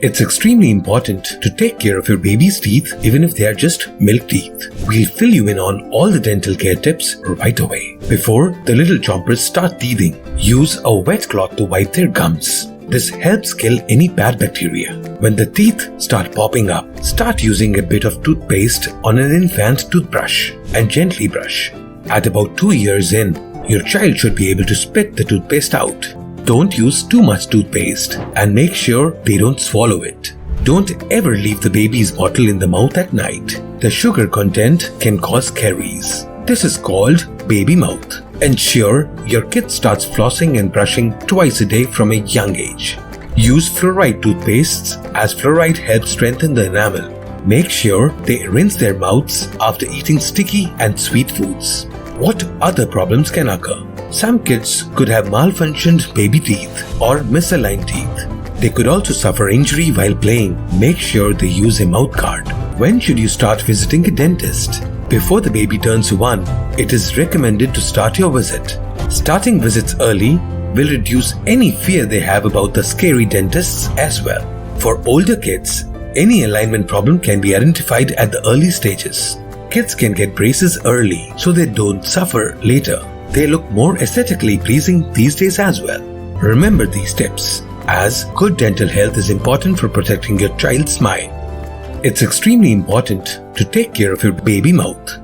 It's extremely important to take care of your baby's teeth even if they are just milk teeth. We'll fill you in on all the dental care tips right away. Before the little chompers start teething, use a wet cloth to wipe their gums. This helps kill any bad bacteria. When the teeth start popping up, start using a bit of toothpaste on an infant's toothbrush and gently brush. At about 2 years in, your child should be able to spit the toothpaste out. Don't use too much toothpaste and make sure they don't swallow it. Don't ever leave the baby's bottle in the mouth at night. The sugar content can cause caries. This is called baby mouth. Ensure your kid starts flossing and brushing twice a day from a young age. Use fluoride toothpastes as fluoride helps strengthen the enamel. Make sure they rinse their mouths after eating sticky and sweet foods. What other problems can occur? Some kids could have malfunctioned baby teeth or misaligned teeth. They could also suffer injury while playing. Make sure they use a mouth guard. When should you start visiting a dentist? Before the baby turns 1, it is recommended to start your visit. Starting visits early will reduce any fear they have about the scary dentists as well. For older kids, any alignment problem can be identified at the early stages. Kids can get braces early so they don't suffer later. They look more aesthetically pleasing these days as well. Remember these tips, as good dental health is important for protecting your child's smile. It's extremely important to take care of your baby mouth.